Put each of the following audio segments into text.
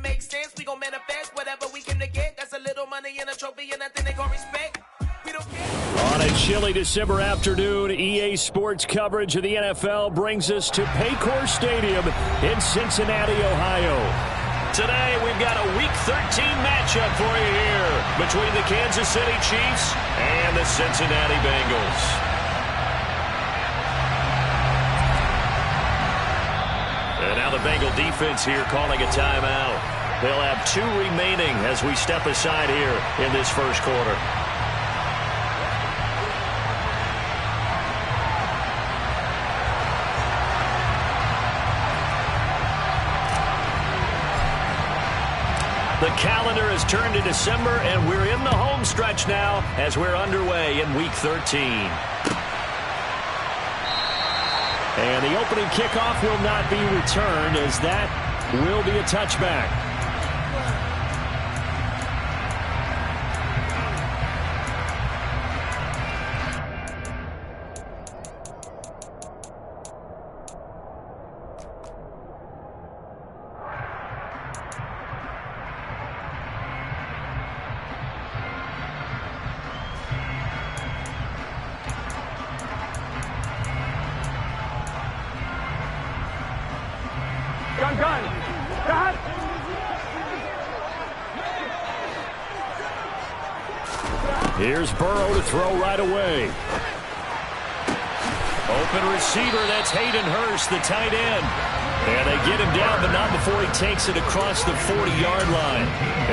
makes sense. We gon' manifest whatever we came to get. That's a little money and a trophy and nothing they gon' respect. We don't care. On a chilly December afternoon, EA Sports coverage of the NFL brings us to Paycor Stadium in Cincinnati, Ohio. Today, we've got a Week 13 matchup for you here between the Kansas City Chiefs and the Cincinnati Bengals. And now the Bengal defense here calling a timeout. They'll have 2 remaining as we step aside here in this first quarter. The calendar has turned to December, and we're in the home stretch now as we're underway in Week 13. And the opening kickoff will not be returned, as that will be a touchback. Here's Burrow to throw right away. Open receiver, that's Hayden Hurst, the tight end. And they get him down, but not before he takes it across the 40-yard line.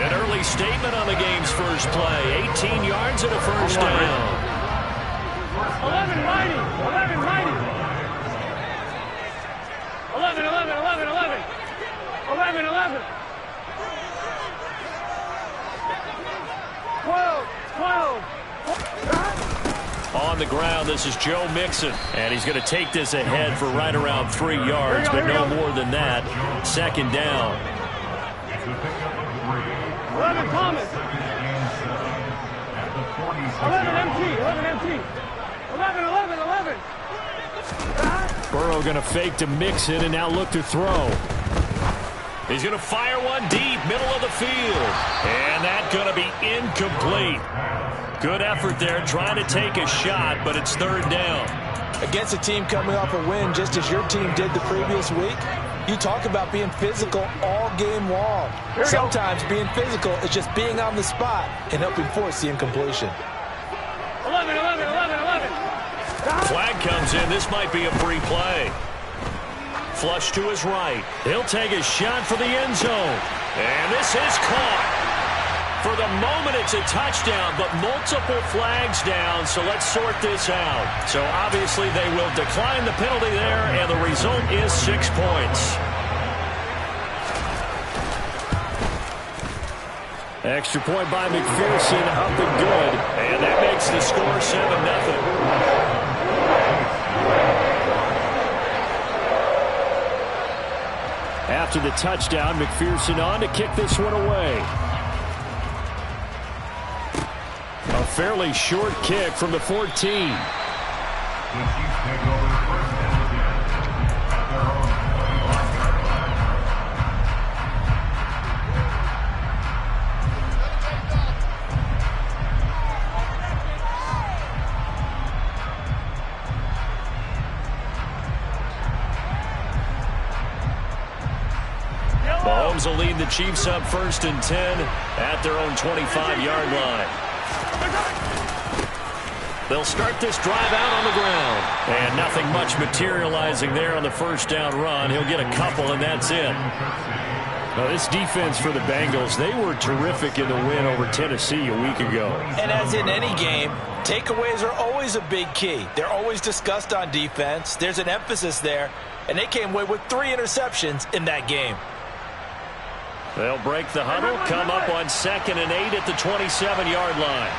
An early statement on the game's first play. 18 yards and a first down. 11 mighty, 11 mighty. 11, 11, 11, 11. 11, 11. 12, 12. On the ground, this is Joe Mixon, and he's going to take this ahead for right around 3 yards, but no more than that. Second down. 11 Thomas. 11 MT, 11 MT. 11, 11, 11. Burrow going to fake to Mixon and now look to throw. He's going to fire one deep, middle of the field. And that's going to be incomplete. Good effort there, trying to take a shot, but it's third down. Against a team coming off a win, just as your team did the previous week, you talk about being physical all game long. Sometimes being physical is just being on the spot and helping force the incompletion. 11, 11, 11, 11. Flag comes in. This might be a free play. Flush to his right. He'll take a shot for the end zone. And this is caught. For the moment, it's a touchdown, but multiple flags down, so let's sort this out. So obviously they will decline the penalty there, and the result is 6 points. Extra point by McPherson, up and good. And that makes the score 7-0. After the touchdown, McPherson on to kick this one away. A fairly short kick from the 14. Mahomes will lead the Chiefs up 1st and 10 at their own 25-yard line. They'll start this drive out on the ground. And nothing much materializing there on the first down run. He'll get a couple, and that's it. Now, this defense for the Bengals, they were terrific in the win over Tennessee a week ago. And as in any game, takeaways are always a big key. They're always discussed on defense. There's an emphasis there, and they came away with 3 interceptions in that game. They'll break the huddle, come up on 2nd and 8 at the 27-yard line.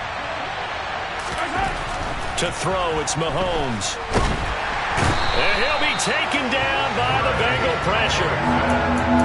To throw, it's Mahomes. And he'll be taken down by the Bengal pressure.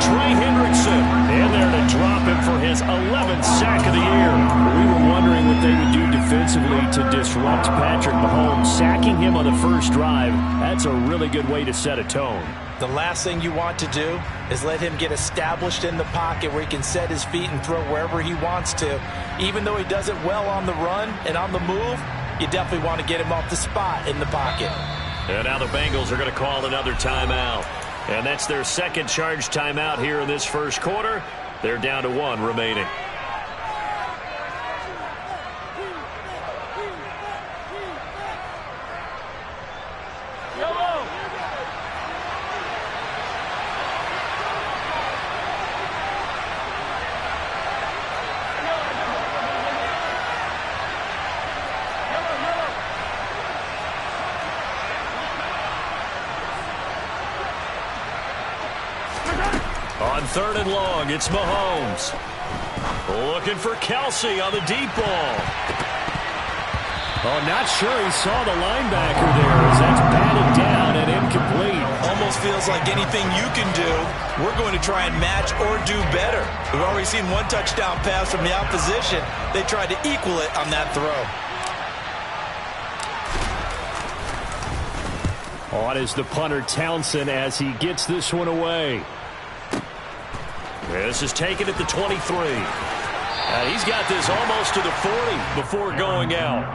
Trey Hendrickson in there to drop him for his 11th sack of the year. We were wondering what they would do defensively offensively to disrupt Patrick Mahomes. Sacking him on the first drive, that's a really good way to set a tone. The last thing you want to do is let him get established in the pocket where he can set his feet and throw wherever he wants to. Even though he does it well on the run and on the move, you definitely want to get him off the spot in the pocket. And now the Bengals are going to call another timeout. And that's their second charge timeout here in this first quarter. They're down to 1 remaining. On 3rd and long, it's Mahomes. Looking for Kelsey on the deep ball. Oh, not sure he saw the linebacker there as that's batted down and incomplete. Almost feels like anything you can do, we're going to try and match or do better. We've already seen one touchdown pass from the opposition. They tried to equal it on that throw. On is the punter Townsend as he gets this one away. This is taken at the 23. He's got this almost to the 40 before going out.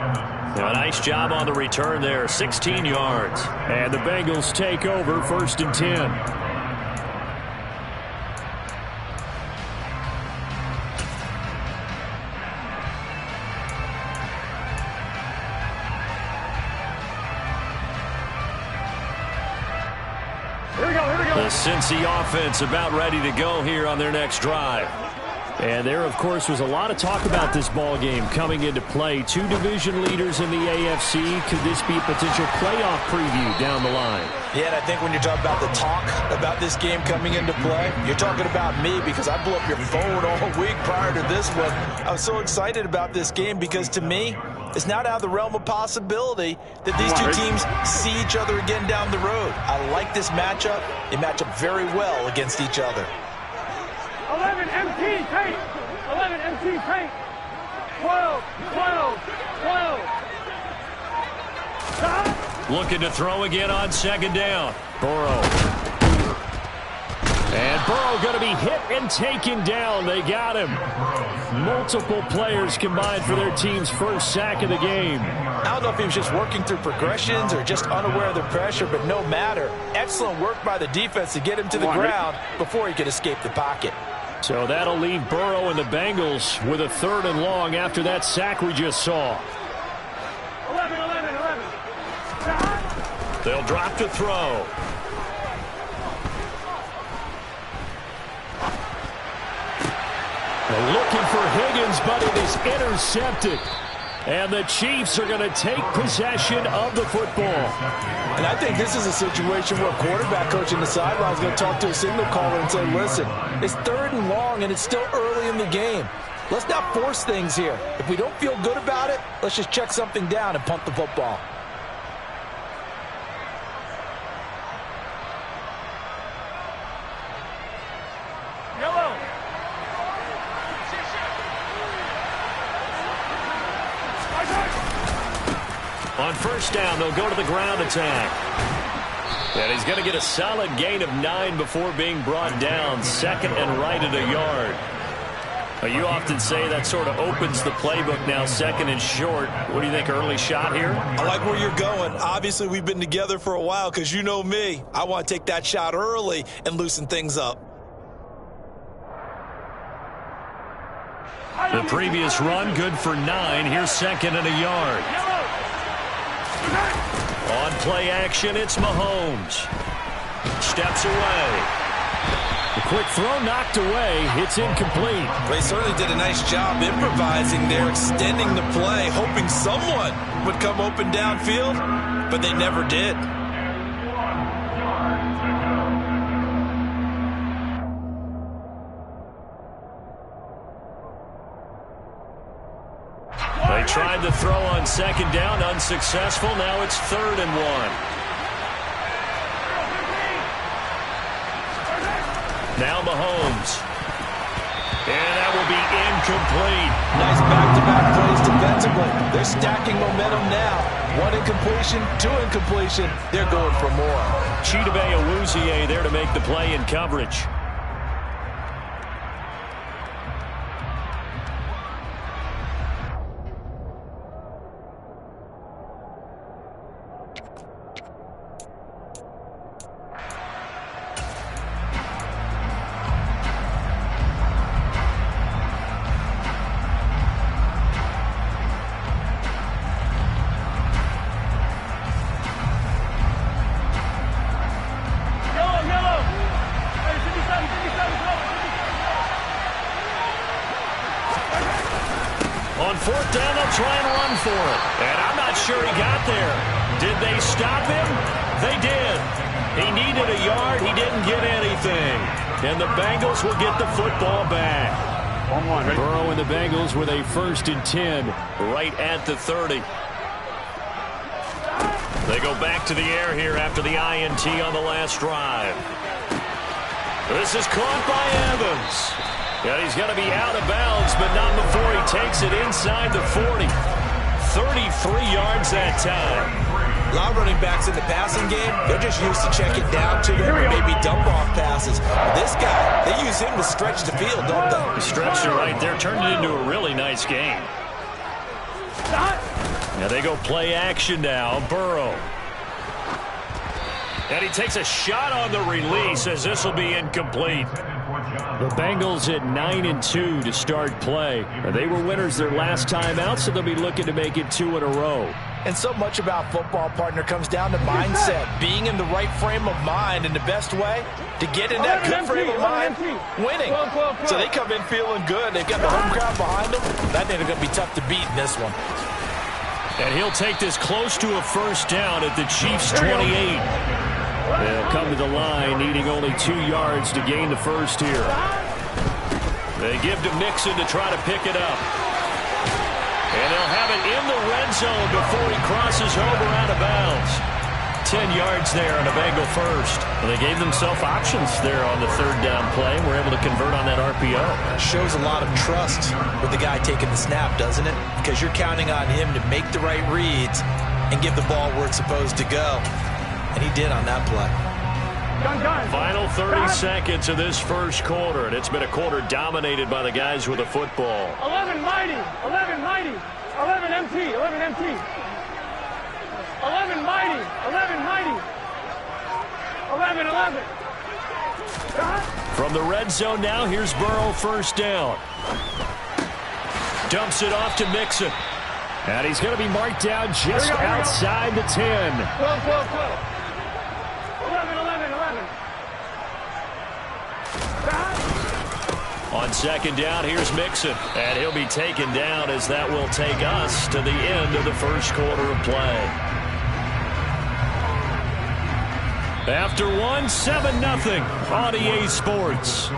A nice job on the return there, 16 yards. And the Bengals take over 1st and 10. The Cincy offense about ready to go here on their next drive. And there, of course, was a lot of talk about this ball game coming into play. 2 division leaders in the AFC. Could this be a potential playoff preview down the line? Yeah, and I think when you're talking about the talk about this game coming into play, you're talking about me because I blew up your phone all week prior to this one. I was so excited about this game because, to me, it's not out of the realm of possibility that these two teams see each other again down the road. I like this matchup. They match up very well against each other. 11 MT paint. 11 MT paint. 12, 12, 12. Stop. Looking to throw again on 2nd down. Burrow. And Burrow going to be hit and taken down. They got him. Multiple players combined for their team's first sack of the game. I don't know if he was just working through progressions or just unaware of the pressure, but no matter. Excellent work by the defense to get him to the ground before he could escape the pocket. So that'll leave Burrow and the Bengals with a 3rd and long after that sack we just saw. 11, 11, 11. They'll drop to throw. They're looking for Higgins, but it is intercepted. And the Chiefs are going to take possession of the football. And I think this is a situation where a quarterback coach in the sideline is going to talk to a signal caller and say, listen, it's 3rd and long and it's still early in the game. Let's not force things here. If we don't feel good about it, let's just check something down and punt the football. On 1st down, they'll go to the ground attack. And he's going to get a solid gain of 9 before being brought down. 2nd and right at a yard. You often say that sort of opens the playbook now, 2nd and short. What do you think, early shot here? I like where you're going. Obviously, we've been together for a while because you know me. I want to take that shot early and loosen things up. The previous run, good for 9. Here's 2nd and a yard. On play action, it's Mahomes. Steps away. The quick throw knocked away. It's incomplete. They certainly did a nice job improvising there, extending the play, hoping someone would come open downfield, but they never did. They tried to throw on 2nd down, unsuccessful. Now it's 3rd and 1. Now Mahomes. And that will be incomplete. Nice back-to-back plays offensively. They're stacking momentum now. 1 incompletion, 2 incompletion. They're going for more. Chidobe Awuzie there to make the play in coverage. On 4th down, they'll try and run for it. And I'm not sure he got there. Did they stop him? They did. He needed a yard. He didn't get anything. And the Bengals will get the football back. Burrow and the Bengals with a 1st and 10 right at the 30. They go back to the air here after the INT on the last drive. This is caught by Evans. And he's going to be out of bounds, but not before he takes it inside the 40. 33 yards that time. A lot of running backs in the passing game, they're just used to check it down to them and maybe dump-off passes. This guy, they use him to stretch the field, don't they? The stretcher right there turned it into a really nice game. Now they go play action now. Burrow. And he takes a shot on the release as this will be incomplete. The Bengals at 9-2 to start play. They were winners their last time out, so they'll be looking to make it 2 in a row. And so much about football, partner, comes down to mindset. Being in the right frame of mind, and the best way to get in that good frame of mind, winning. So they come in feeling good. They've got the home crowd behind them. That ain't going to be tough to beat in this one. And he'll take this close to a 1st down at the Chiefs' 28. They'll come to the line, needing only 2 yards to gain the 1st here. They give to Mixon to try to pick it up. And they'll have it in the red zone before he crosses over out of bounds. 10 yards there on a Bengal 1st. And they gave themselves options there on the 3rd down play. We're able to convert on that RPO. Shows a lot of trust with the guy taking the snap, doesn't it? Because you're counting on him to make the right reads and give the ball where it's supposed to go. And he did on that play. Final 30 seconds of this 1st quarter, and it's been a quarter dominated by the guys with the football. 11 mighty, 11 mighty, 11 MT, 11 MT. 11 mighty, 11 mighty, 11, 11. From the red zone now, here's Burrow 1st down. Dumps it off to Mixon. And he's going to be marked down just outside the 10. 12, 12, 12. 11, 11, 11. On 2nd down, here's Mixon. And he'll be taken down as that will take us to the end of the 1st quarter of play. After 1, 7-0 on EA Sports.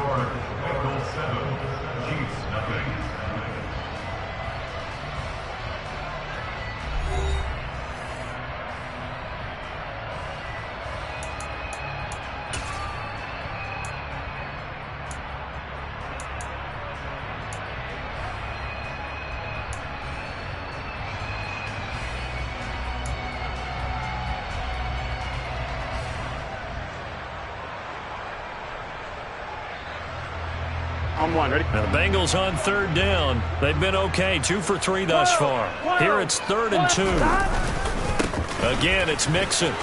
On 1, ready? Now the Bengals on 3rd down. They've been okay, 2 for 3 thus far. Here it's 3rd and 2. Again, it's Mixon.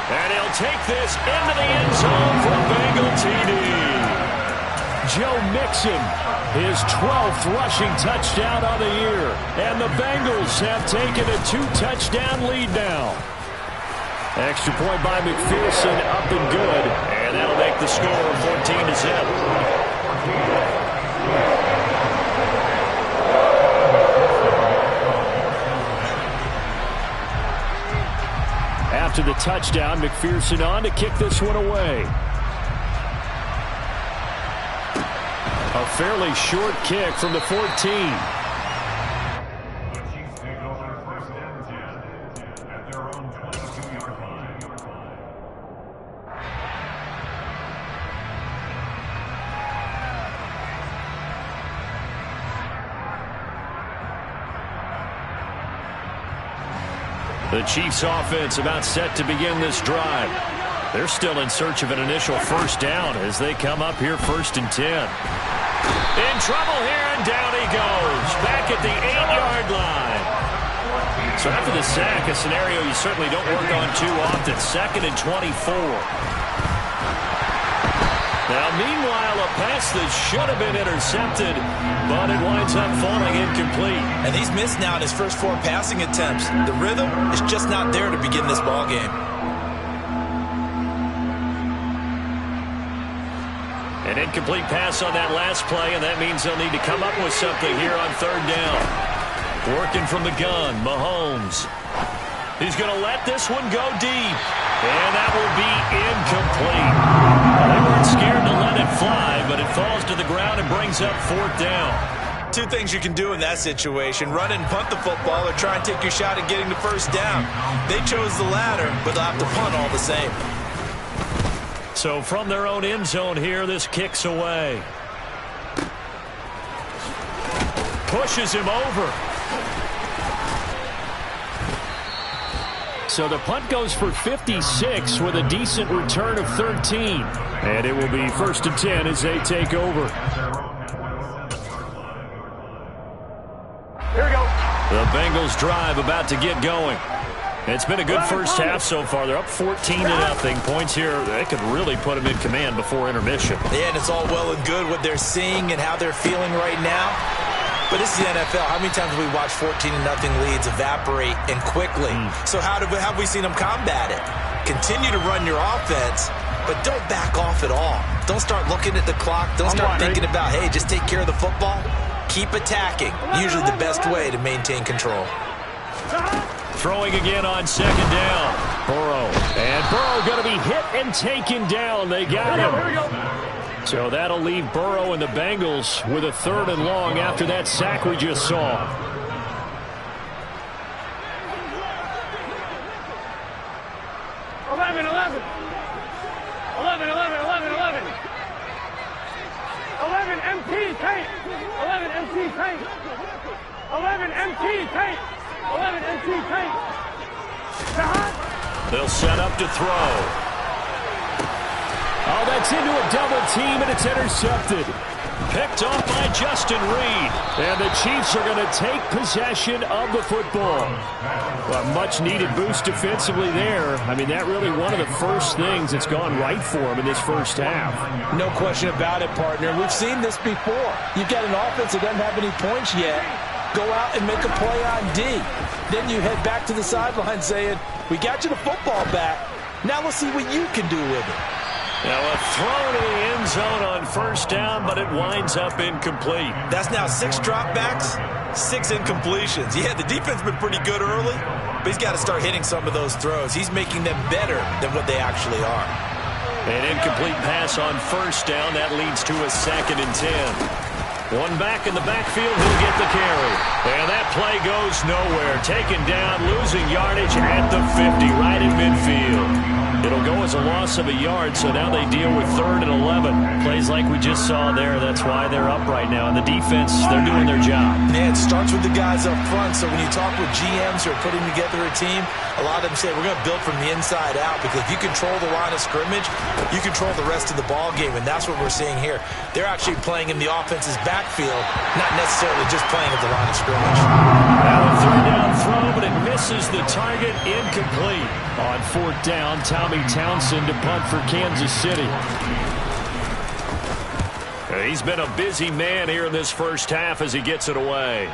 And he'll take this into the end zone for a Bengal TD. Joe Mixon, his 12th rushing touchdown on the year. And the Bengals have taken a 2-touchdown lead now. Extra point by McPherson, up and good. And that'll make the score 14-0. After the touchdown, McPherson on to kick this one away. A fairly short kick from the 14. The Chiefs offense about set to begin this drive. They're still in search of an initial first down as they come up here 1st and 10. In trouble here, and down he goes. Back at the 8-yard line. So after the sack, a scenario you certainly don't work on too often. 2nd and 24. Now, meanwhile, a pass that should have been intercepted, but it winds up falling incomplete. And he's missed now in his first 4 passing attempts. The rhythm is just not there to begin this ball game. An incomplete pass on that last play, and that means they'll need to come up with something here on 3rd down. Working from the gun, Mahomes. He's going to let this one go deep, and that will be incomplete. They weren't scared to let it fly, but it falls to the ground and brings up 4th down. 2 things you can do in that situation: run and punt the football, or try and take your shot at getting the first down. They chose the latter, but they'll have to punt all the same. So from their own end zone here, this kicks away. Pushes him over. So the punt goes for 56 with a decent return of 13. And it will be 1st and 10 as they take over. Here we go. The Bengals drive about to get going. It's been a good first half so far. They're up 14-0. Points here, they could really put them in command before intermission. Yeah, and it's all well and good what they're seeing and how they're feeling right now. But this is the NFL. How many times have we watched 14-0 leads evaporate and quickly? So have we seen them combat it? Continue to run your offense, but don't back off at all. Don't start looking at the clock. Don't start thinking about, hey, just take care of the football. Keep attacking. Usually the best way to maintain control. Throwing again on 2nd down. Burrow. And Burrow going to be hit and taken down. They got him. So that'll leave Burrow and the Bengals with a 3rd and long after that sack we just saw. Eleven MT tank. 11 MT tank. 11 MT tank. 11 MT tank. They'll set up to throw. Oh, that's into a double team, and it's intercepted. Picked off by Justin Reed. And the Chiefs are going to take possession of the football. Well, a much-needed boost defensively there. I mean, that really one of the first things that's gone right for them in this first half. No question about it, partner. We've seen this before. You've got an offense that doesn't have any points yet. Go out and make a play on D. Then you head back to the sideline saying, we got you the football back. Now let's see what you can do with it. Now a throw to the end zone on 1st down, but it winds up incomplete. That's now 6 dropbacks, 6 incompletions. Yeah, the defense has been pretty good early, but he's got to start hitting some of those throws. He's making them better than what they actually are. An incomplete pass on 1st down. That leads to a 2nd and 10. One back in the backfield, he'll get the carry. And that play goes nowhere. Taken down, losing yardage at the 50, right in midfield. It'll go as a loss of a yard, so now they deal with 3rd and 11. Plays like we just saw there. That's why they're up right now. And the defense, they're doing their job. Yeah, it starts with the guys up front. So when you talk with GMs who are putting together a team, a lot of them say we're going to build from the inside out, because if you control the line of scrimmage, you control the rest of the ball game, and that's what we're seeing here. They're actually playing in the offense's backfield, not necessarily just playing at the line of scrimmage. Now a 3rd down throw, but it misses the target, incomplete. On 4th down, Tommy Townsend to punt for Kansas City. He's been a busy man here in this first half as he gets it away.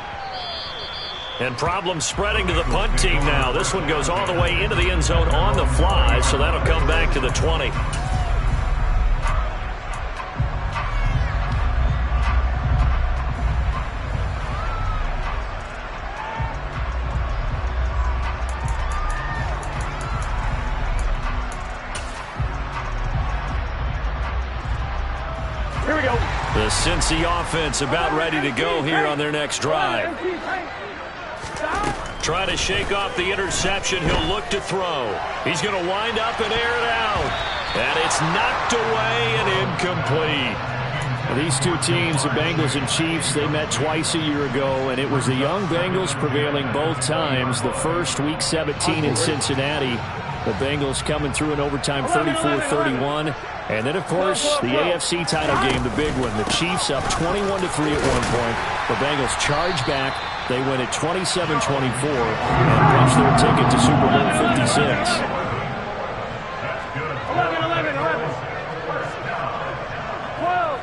And problems spreading to the punt team now. This one goes all the way into the end zone on the fly, so that'll come back to the 20. Here we go. The Cincy offense about ready to go here on their next drive. Trying to shake off the interception. He'll look to throw. He's going to wind up and air it out. And it's knocked away and incomplete. These two teams, the Bengals and Chiefs, they met twice a year ago, and it was the young Bengals prevailing both times. The first, Week 17 in Cincinnati. The Bengals coming through in overtime 34-31. And then, of course, the AFC title game, the big one. The Chiefs up 21-3 at one point. The Bengals charge back. They win at 27-24 and punch their ticket to Super Bowl 56. 11. 12.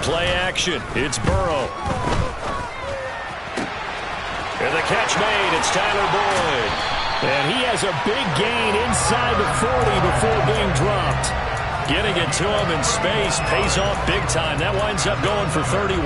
Play action. It's Burrow. And the catch made. It's Tyler Boyd. And he has a big gain inside the 40 before being dropped. Getting it to him in space pays off big time. That winds up going for 31.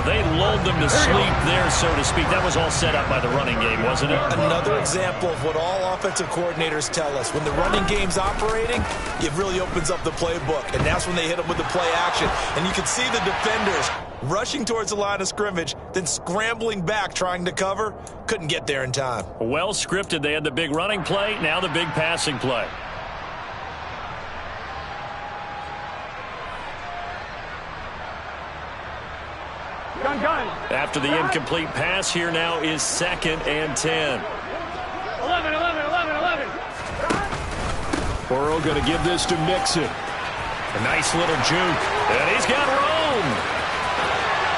They lulled them to sleep there, so to speak. That was all set up by the running game, wasn't it? Another example of what all offensive coordinators tell us. When the running game's operating, it really opens up the playbook. And that's when they hit them with the play action. And you can see the defenders rushing towards the line of scrimmage, then scrambling back trying to cover. Couldn't get there in time. Well scripted. They had the big running play, now the big passing play. After the incomplete pass, here now is 2nd and 10. 11. Burrow going to give this to Mixon. A nice little juke. And he's got room.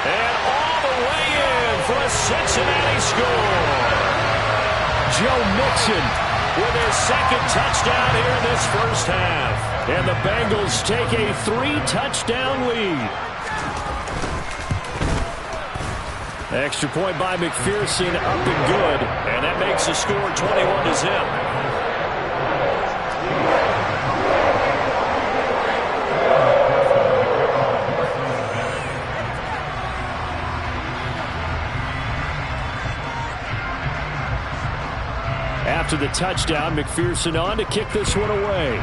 And all the way in for a Cincinnati score. Joe Mixon with his 2nd touchdown here in this first half. And the Bengals take a 3-touchdown lead. Extra point by McPherson, up and good. And that makes the score 21-0. After the touchdown, McPherson on to kick this one away.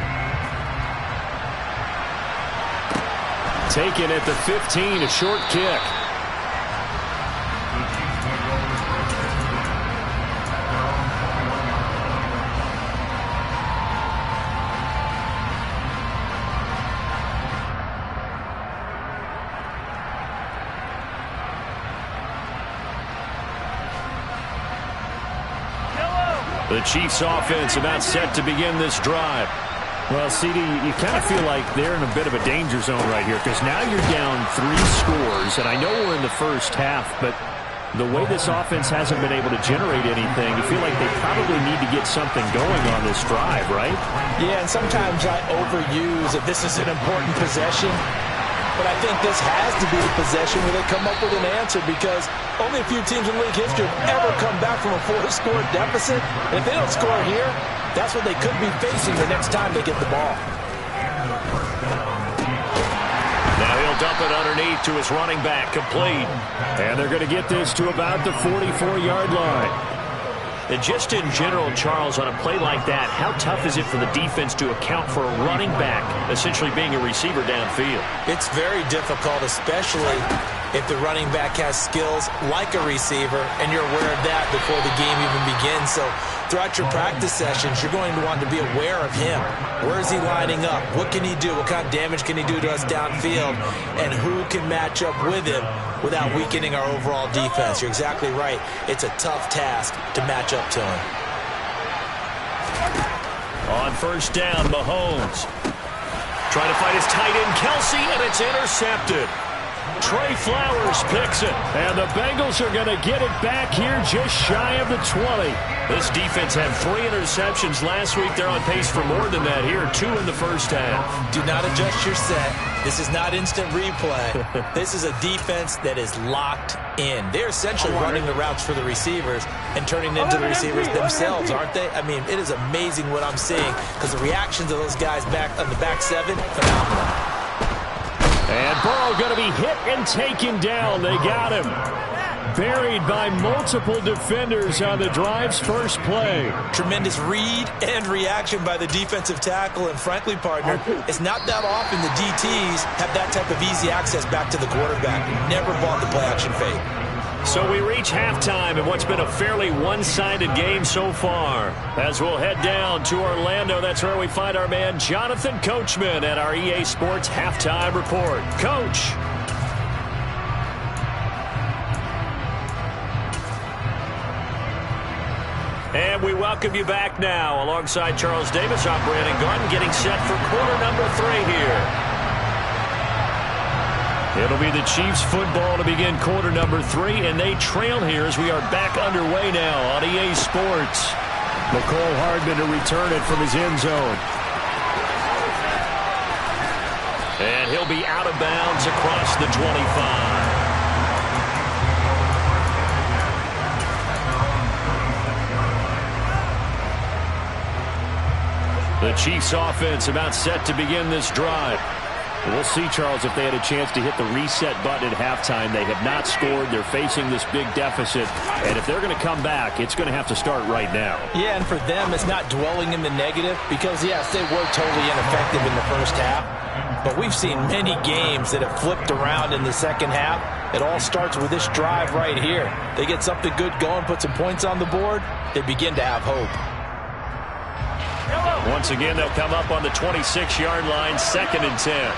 Taken at the 15, a short kick. The Chiefs offense about set to begin this drive. Well, CD, you kind of feel like they're in a bit of a danger zone right here because now you're down 3 scores, and I know we're in the first half, but the way this offense hasn't been able to generate anything, you feel like they probably need to get something going on this drive, right? Yeah, and sometimes I overuse that this is an important possession. But I think this has to be the possession where they come up with an answer because only a few teams in league history have ever come back from a 4-score deficit. And if they don't score here, that's what they could be facing the next time they get the ball. Now he'll dump it underneath to his running back, complete. And they're going to get this to about the 44-yard line. And just in general, Charles, on a play like that, how tough is it for the defense to account for a running back essentially being a receiver downfield? It's very difficult, especially if the running back has skills like a receiver, and you're aware of that before the game even begins. So throughout your practice sessions, you're going to want to be aware of him. Where is he lining up? What can he do? What kind of damage can he do to us downfield? And who can match up with him without weakening our overall defense? You're exactly right. It's a tough task to match up to him. On first down, Mahomes trying to find his tight end, Kelsey, and it's intercepted. Trey Flowers picks it, and the Bengals are going to get it back here just shy of the 20. This defense had 3 interceptions last week. They're on pace for more than that here, 2 in the first half. Do not adjust your set. This is not instant replay. This is a defense that is locked in. They're essentially running the routes for the receivers and turning them into the receivers themselves, aren't they? I mean, it is amazing what I'm seeing because the reactions of those guys back on the back 7, phenomenal. And Burrow going to be hit and taken down. They got him. Buried by multiple defenders on the drive's first play. Tremendous read and reaction by the defensive tackle. And frankly, partner, it's not that often the DTs have that type of easy access back to the quarterback. Never bought the play action fake. So we reach halftime in what's been a fairly one-sided game so far. As we'll head down to Orlando, that's where we find our man Jonathan Coachman at our EA Sports Halftime Report. Coach. And we welcome you back now. Alongside Charles Davis, I'm Brandon Garden, getting set for quarter number 3 here. It'll be the Chiefs football to begin quarter number 3, and they trail here as we are back underway now on EA Sports. McCole Hardman to return it from his end zone. And he'll be out of bounds across the 25. The Chiefs offense about set to begin this drive. We'll see, Charles, if they had a chance to hit the reset button at halftime. They have not scored. They're facing this big deficit. And if they're going to come back, it's going to have to start right now. Yeah, and for them, it's not dwelling in the negative because, yes, they were totally ineffective in the first half. But we've seen many games that have flipped around in the second half. It all starts with this drive right here. They get something good going, put some points on the board, they begin to have hope. Once again, they'll come up on the 26-yard line, 2nd and 10.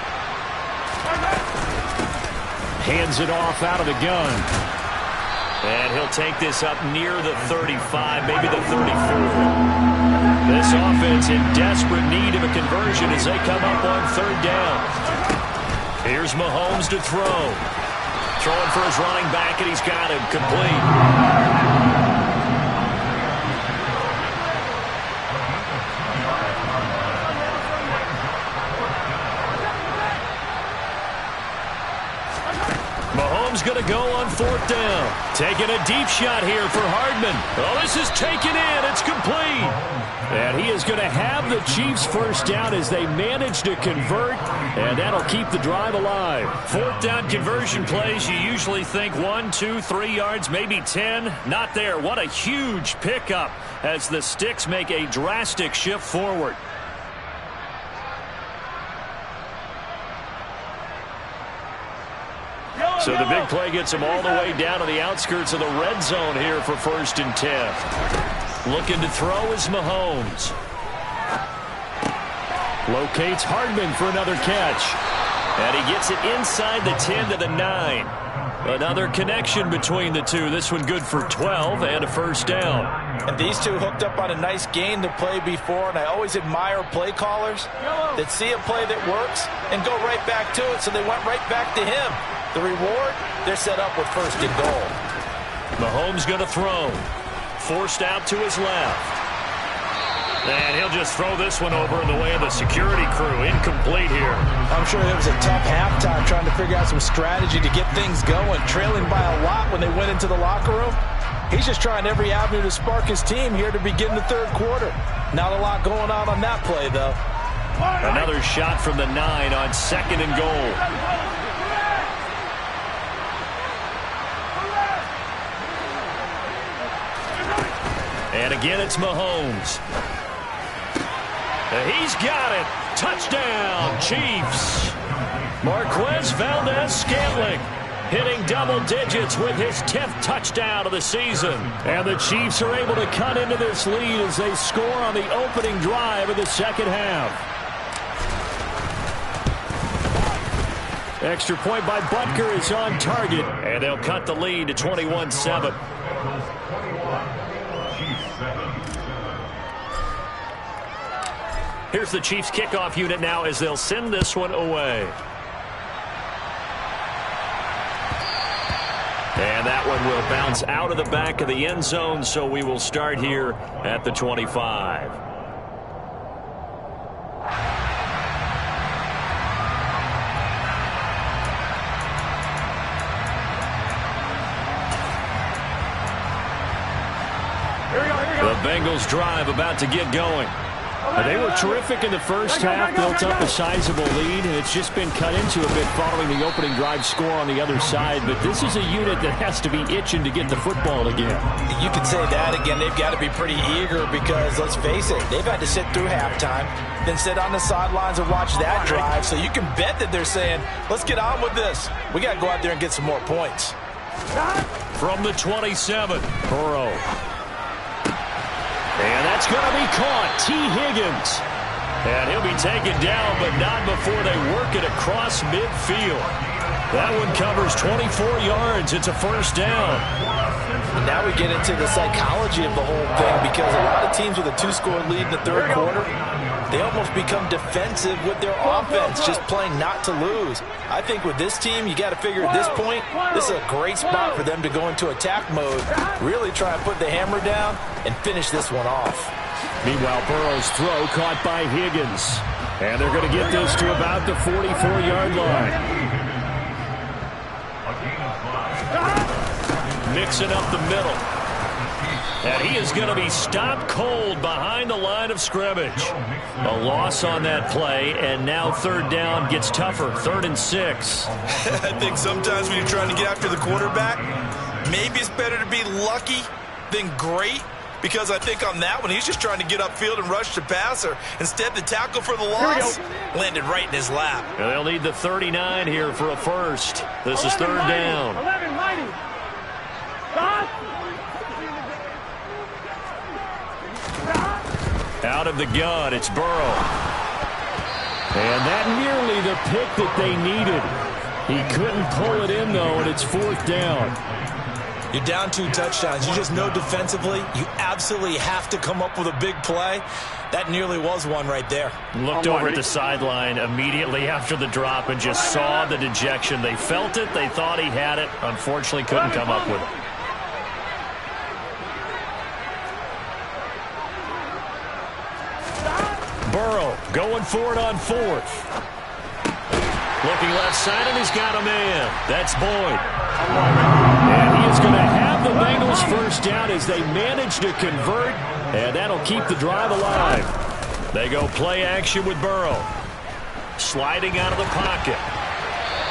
Hands it off out of the gun. And he'll take this up near the 35, maybe the 34. This offense in desperate need of a conversion as they come up on 3rd down. Here's Mahomes to throw. Throwing for his running back, and he's got him complete. Going to go on 4th down. Taking a deep shot here for Hardman. Oh, this is taken in. It's complete. And he is going to have the Chiefs 1st down as they manage to convert, and that'll keep the drive alive. 4th down conversion plays, you usually think 1, 2, 3 yards, maybe 10. Not there. What a huge pickup as the Sticks make a drastic shift forward. So the big play gets him all the way down to the outskirts of the red zone here for 1st and 10. Looking to throw is Mahomes. Locates Hardman for another catch. And he gets it inside the 10 to the 9. Another connection between the two. This one good for 12 and a 1st down. And these two hooked up on a nice game to play before, and I always admire play callers that see a play that works and go right back to it, so they went right back to him. The reward, they're set up with 1st and goal. Mahomes going to throw. Forced out to his left. And he'll just throw this one over in the way of the security crew. Incomplete here. I'm sure it was a tough halftime trying to figure out some strategy to get things going. Trailing by a lot when they went into the locker room. He's just trying every avenue to spark his team here to begin the 3rd quarter. Not a lot going on that play, though. Another shot from the 9 on 2nd and goal. And again, it's Mahomes. He's got it. Touchdown, Chiefs. Marquez Valdez-Scantling hitting double digits with his 10th touchdown of the season. And the Chiefs are able to cut into this lead as they score on the opening drive of the second half. Extra point by Butker is on target, and they'll cut the lead to 21-7. Here's the Chiefs kickoff unit now as they'll send this one away. And that one will bounce out of the back of the end zone, so we will start here at the 25. The Bengals drive about to get going. They were terrific in the first half, built up a sizable lead, and it's just been cut into a bit following the opening drive score on the other side. But this is a unit that has to be itching to get the football again. You could say that again. They've got to be pretty eager because, let's face it, they've had to sit through halftime, then sit on the sidelines and watch that drive. So you can bet that they're saying, let's get on with this. We got to go out there and get some more points. From the 27, Burrow. And that's going to be caught. T. Higgins. And he'll be taken down, but not before they work it across midfield. That one covers 24 yards. It's a first down. Now we get into the psychology of the whole thing, because a lot of teams with a 2-score lead in the third quarter, they almost become defensive with their offense, just playing not to lose. I think with this team, you got to figure at this point, this is a great spot for them to go into attack mode, really try and put the hammer down and finish this one off. Meanwhile, Burrow's throw caught by Higgins. And they're going to get this to about the 44-yard line. Mixing up the middle. And he is going to be stopped cold behind the line of scrimmage. A loss on that play, and now third down gets tougher. 3rd and 6. I think sometimes when you're trying to get after the quarterback, maybe it's better to be lucky than great, because I think on that one, he's just trying to get upfield and rush the passer. Instead, the tackle for the loss landed right in his lap. And they'll need the 39 here for a first. This is third down. 11, mighty. Out of the gun, it's Burrow. And that nearly the pick that they needed. He couldn't pull it in, though, and it's 4th down. You're down 2 touchdowns. You just know defensively you absolutely have to come up with a big play. That nearly was one right there. Looked over at the sideline immediately after the drop and just saw the dejection. They felt it. They thought he had it. Unfortunately, couldn't come up with it. Burrow going for it on 4th. Looking left side, and he's got a man. That's Boyd. And he is going to have the Bengals first down as they manage to convert, and that'll keep the drive alive. They go play action with Burrow. Sliding out of the pocket.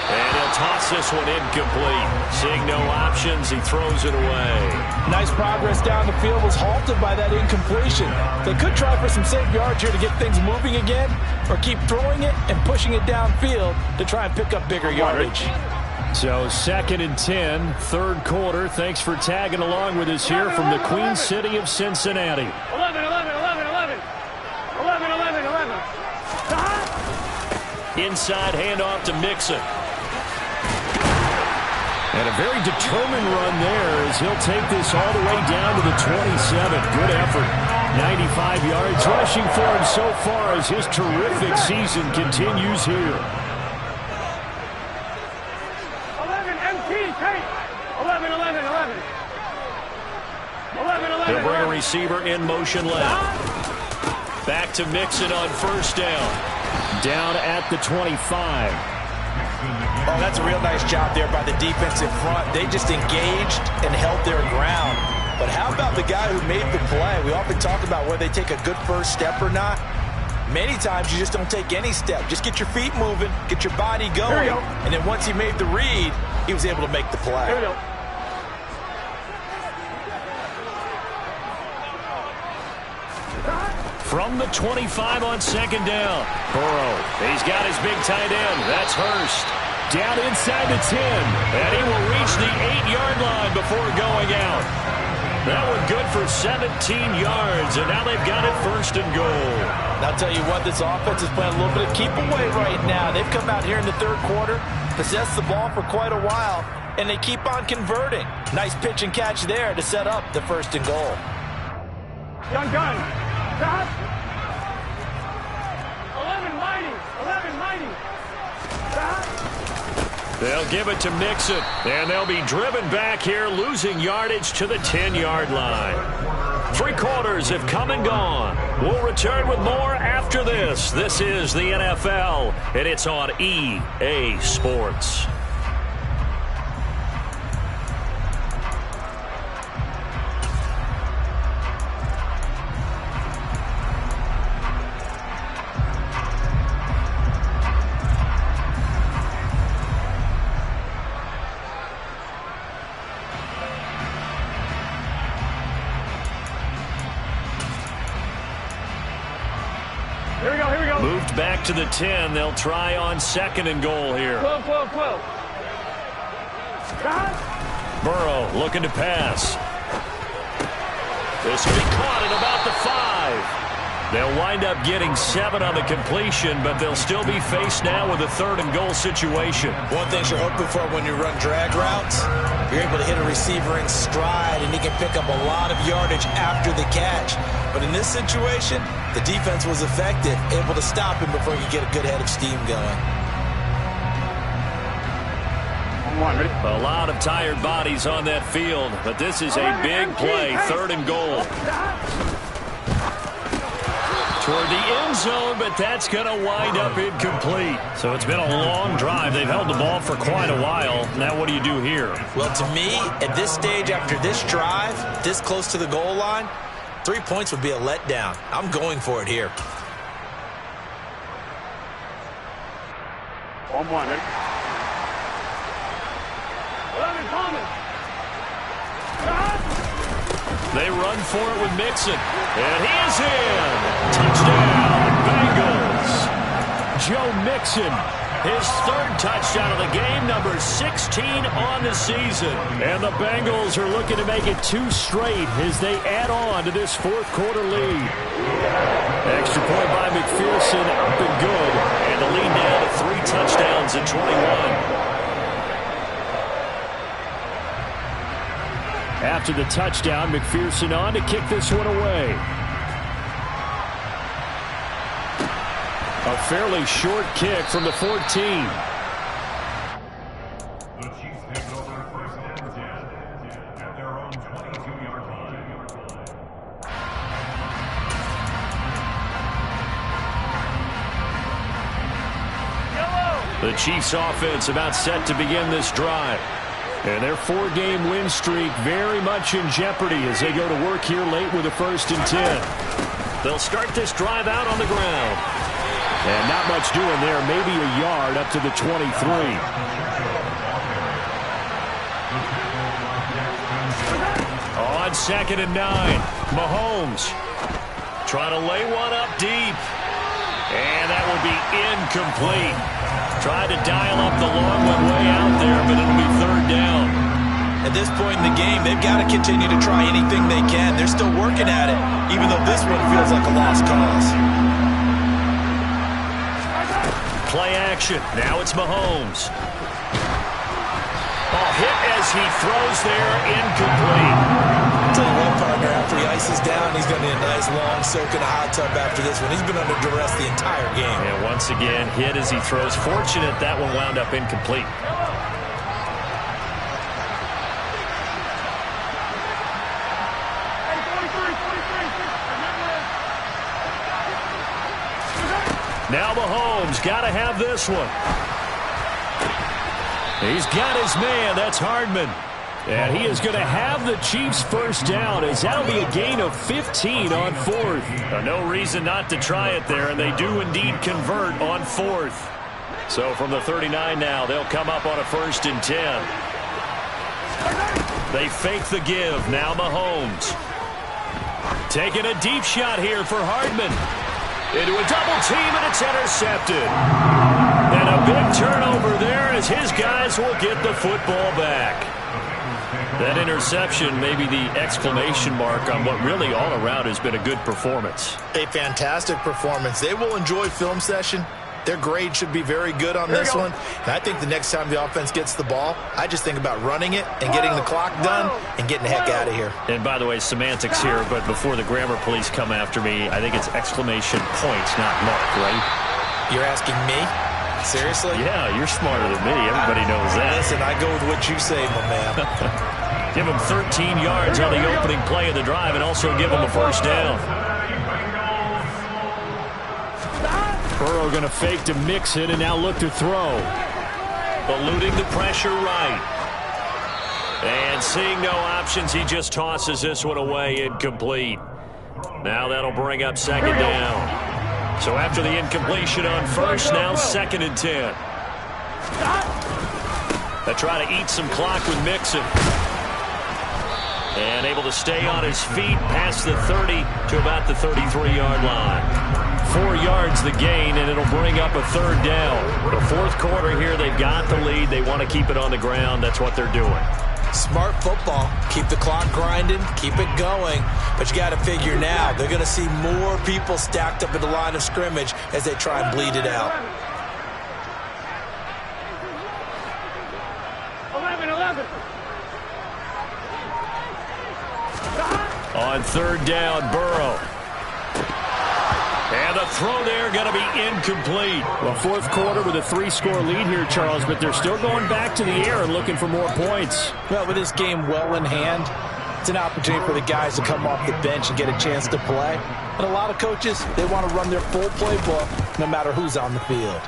And he'll toss this one incomplete. Seeing no options, he throws it away. Nice progress down the field, was halted by that incompletion. They could try for some safe yards here to get things moving again, or keep throwing it and pushing it downfield to try and pick up bigger yardage. So 2nd and 10, third quarter. Thanks for tagging along with us here from the Queen City of Cincinnati. 11, 11, 11, 11. 11, 11, 11. Inside handoff to Mixon. And a very determined run there as he'll take this all the way down to the 27. Good effort. 95 yards rushing for him so far as his terrific season continues here. 11, MT, take. 11, 11, 11. 11, 11, They'll bring a receiver in motion left. Back to Mixon on first down. Down at the 25. Oh, that's a real nice job there by the defensive front. They just engaged and held their ground. But how about the guy who made the play? We often talk about whether they take a good first step or not. Many times you just don't take any step. Just get your feet moving, get your body going. And then once he made the read, he was able to make the play. Here we go. From the 25 on second down. Burrow, he's got his big tight end. That's Hurst. Down inside the 10. And he will reach the 8-yard line before going out. That one good for 17 yards, and now they've got it first and goal. And I'll tell you what, this offense is playing a little bit of keep away right now. They've come out here in the third quarter, possessed the ball for quite a while, and they keep on converting. Nice pitch and catch there to set up the first and goal. Gun. Stop. 11, mighty. 11, mighty. Stop. They'll give it to Mixon, and they'll be driven back here, losing yardage to the 10-yard line. 3 quarters have come and gone. We'll return with more after this. This is the NFL, and it's on EA Sports. Moved back to the 10. They'll try on second and goal here. 12. Burrow looking to pass. This will be caught at about the 5. They'll wind up getting 7 on the completion, but they'll still be faced now with a 3rd and goal situation. One thing you're hoping for when you run drag routes, you're able to hit a receiver in stride, and he can pick up a lot of yardage after the catch. But in this situation, the defense was effective, able to stop him before he could get a good head of steam going. A lot of tired bodies on that field, but this is a big play, 3rd and goal. Toward the end zone, but that's going to wind up incomplete. So it's been a long drive. They've held the ball for quite a while. Now what do you do here? Well, to me, at this stage after this drive, this close to the goal line, 3 points would be a letdown. I'm going for it here. 1-1. They run for it with Mixon. And he is in. Touchdown, Bengals. Joe Mixon, his 3rd touchdown of the game, number 16 on the season. And the Bengals are looking to make it 2 straight as they add on to this 4th quarter lead. Extra point by McPherson, up and good. And the lead now to 3 touchdowns at 21. After the touchdown, McPherson on to kick this one away. A fairly short kick from the 14. The Chiefs take over 1st and 10 at their own 22-yard line. The Chiefs offense about set to begin this drive. And their 4-game win streak very much in jeopardy as they go to work here late with a 1st and 10. They'll start this drive out on the ground. And not much doing there, maybe a yard up to the 23. On 2nd and 9, Mahomes trying to lay one up deep. And that will be incomplete. Tried to dial up the long one way out there, but it'll be 3rd down. At this point in the game, they've got to continue to try anything they can. They're still working at it, even though this one feels like a lost cause. Play action. Now it's Mahomes. Ball hit as he throws there, incomplete. I'll tell you what, partner, after he ices down, he's going to need a nice long soak in a hot tub after this one. He's been under duress the entire game. And once again, hit as he throws. Fortunate that one wound up incomplete. Now Mahomes got to have this one. He's got his man. That's Hardman. And he is going to have the Chiefs 1st down as that'll be a gain of 15 on 4th. No reason not to try it there, and they do indeed convert on 4th. So from the 39 now, they'll come up on a 1st and 10. They fake the give. Now Mahomes. Taking a deep shot here for Hardman. Into a double team, and it's intercepted. And a big turnover there as his guys will get the football back. That interception may be the exclamation mark on what really all around has been a good performance. A fantastic performance. They will enjoy film session. Their grade should be very good on this one. And I think the next time the offense gets the ball, I just think about running it and getting the clock done and getting the heck out of here. And by the way, semantics here, but before the grammar police come after me, I think it's exclamation points, not mark, right? You're asking me? Seriously? Yeah, you're smarter than me. Everybody knows that. Listen, I go with what you say, my man. Give him 13 yards on the opening play of the drive and also give him a 1st down. Burrow going to fake to Mixon and now look to throw. Eluding the pressure right. And seeing no options, he just tosses this one away, incomplete. Now that'll bring up 2nd down. So after the incompletion on 1st, now 2nd and 10. They try to eat some clock with Mixon. And able to stay on his feet past the 30 to about the 33-yard line. 4 yards the gain, and it'll bring up a 3rd down. The 4th quarter here, they've got the lead. They want to keep it on the ground. That's what they're doing. Smart football. Keep the clock grinding, keep it going. But you got to figure now, they're going to see more people stacked up at the line of scrimmage as they try and bleed it out. 11. On third down, Burrow. And the throw there going to be incomplete. Well, fourth quarter with a 3-score lead here, Charles, but they're still going back to the air and looking for more points. Well, with this game well in hand, it's an opportunity for the guys to come off the bench and get a chance to play. And a lot of coaches, they want to run their full playbook no matter who's on the field.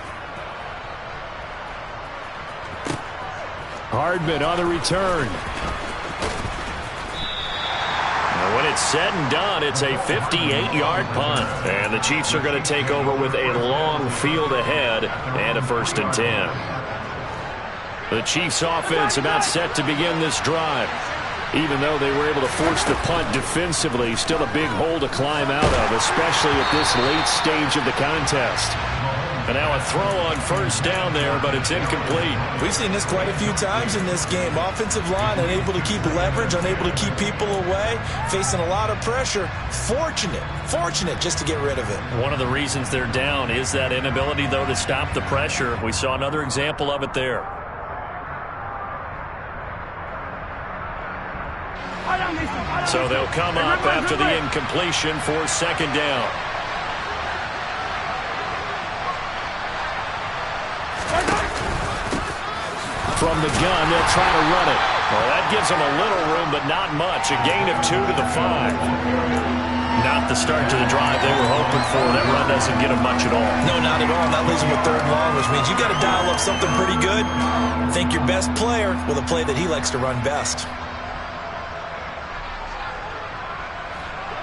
Hardman on the return. When it's said and done, it's a 58-yard punt. And the Chiefs are going to take over with a long field ahead and a 1st and 10. The Chiefs offense about set to begin this drive. Even though they were able to force the punt defensively, still a big hole to climb out of, especially at this late stage of the contest. And now a throw on 1st down there, but it's incomplete. We've seen this quite a few times in this game. Offensive line unable to keep leverage, unable to keep people away, facing a lot of pressure. Fortunate just to get rid of it. One of the reasons they're down is that inability, though, to stop the pressure. We saw another example of it there. So they'll come up after the incompletion for 2nd down. From the gun, they'll try to run it. Well, that gives them a little room, but not much. A gain of 2 to the 5. Not the start to the drive they were hoping for. That run doesn't get them much at all. No, not at all. That leaves them with 3rd and long, which means you got to dial up something pretty good. Think your best player with a play that he likes to run best.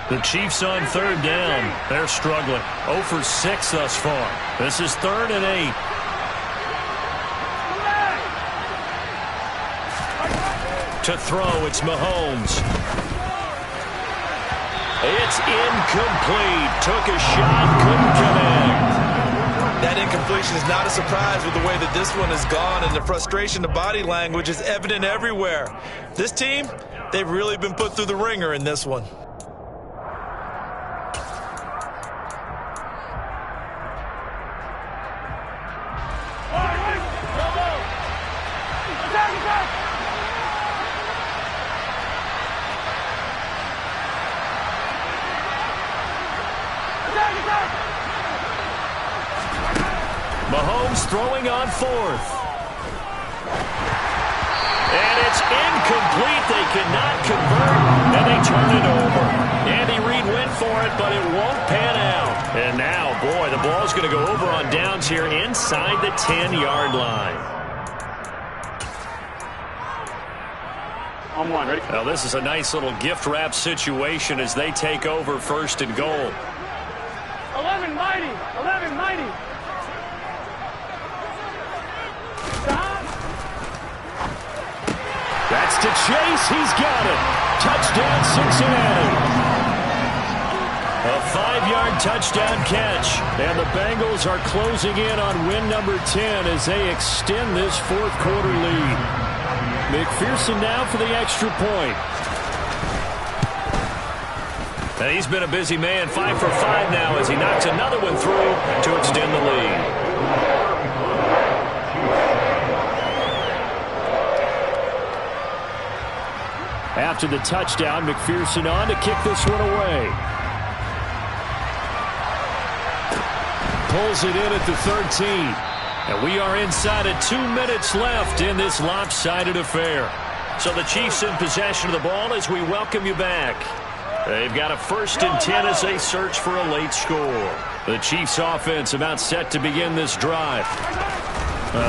The Chiefs on 3rd down. They're struggling. 0 for 6 thus far. This is 3rd and 8. To throw, it's Mahomes. It's incomplete. Took a shot, couldn't connect. That incompletion is not a surprise with the way that this one has gone, and the frustration, the body language is evident everywhere. This team, they've really been put through the ringer in this one. Mahomes throwing on 4th. And it's incomplete. They cannot convert, and they turn it over. Andy Reid went for it, but it won't pan out. And now, boy, the ball's going to go over on downs here inside the 10-yard line. On 1, ready? Now, this is a nice little gift-wrap situation as they take over 1st and goal. 11 mighty. That's to Chase. He's got it. Touchdown, Cincinnati. A 5-yard touchdown catch. And the Bengals are closing in on win number 10 as they extend this 4th quarter lead. McPherson now for the extra point. And he's been a busy man. 5 for 5 now as he knocks another one through to extend the lead. After the touchdown, McPherson on to kick this one away. Pulls it in at the 13. And we are inside of 2 minutes left in this lopsided affair. So the Chiefs in possession of the ball as we welcome you back. They've got a 1st and 10 as they search for a late score. The Chiefs offense about set to begin this drive.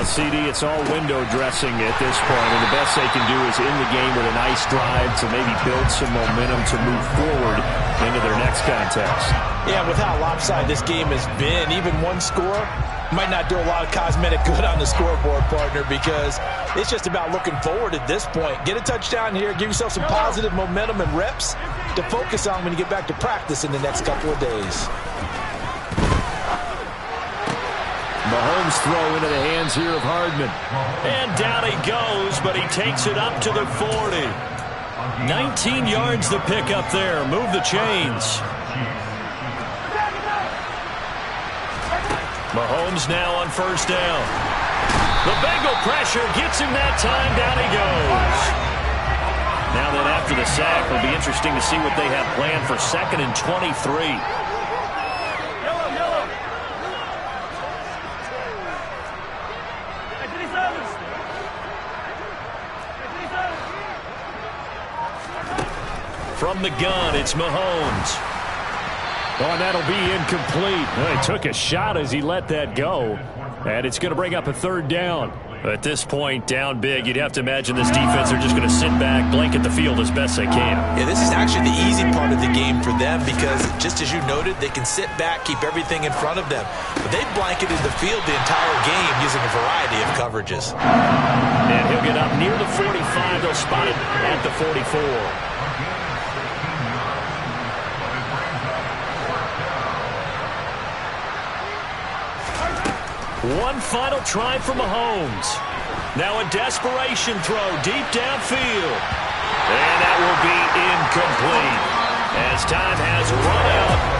CD, it's all window dressing at this point, and the best they can do is in the game with a nice drive to maybe build some momentum to move forward into their next contest. Yeah, with how lopsided this game has been, even one score might not do a lot of cosmetic good on the scoreboard, partner, because it's just about looking forward at this point. Get a touchdown here, give yourself some positive momentum and reps to focus on when you get back to practice in the next couple of days. Mahomes throw into the hands here of Hardman. And down he goes, but he takes it up to the 40. 19 yards to pick up there. Move the chains. Mahomes now on first down. The Bengal pressure gets him that time. Down he goes. Now then, after the sack, it'll be interesting to see what they have planned for 2nd and 23. From the gun, it's Mahomes. Oh, and that'll be incomplete. Well, he took a shot as he let that go. And it's going to bring up a 3rd down. At this point, down big, you'd have to imagine this defense are just going to sit back, blanket the field as best they can. Yeah, this is actually the easy part of the game for them because, just as you noted, they can sit back, keep everything in front of them. But they've blanketed the field the entire game using a variety of coverages. And he'll get up near the 45. They'll spot it at the 44. One final try for Mahomes. Now a desperation throw deep downfield. And that will be incomplete as time has run out.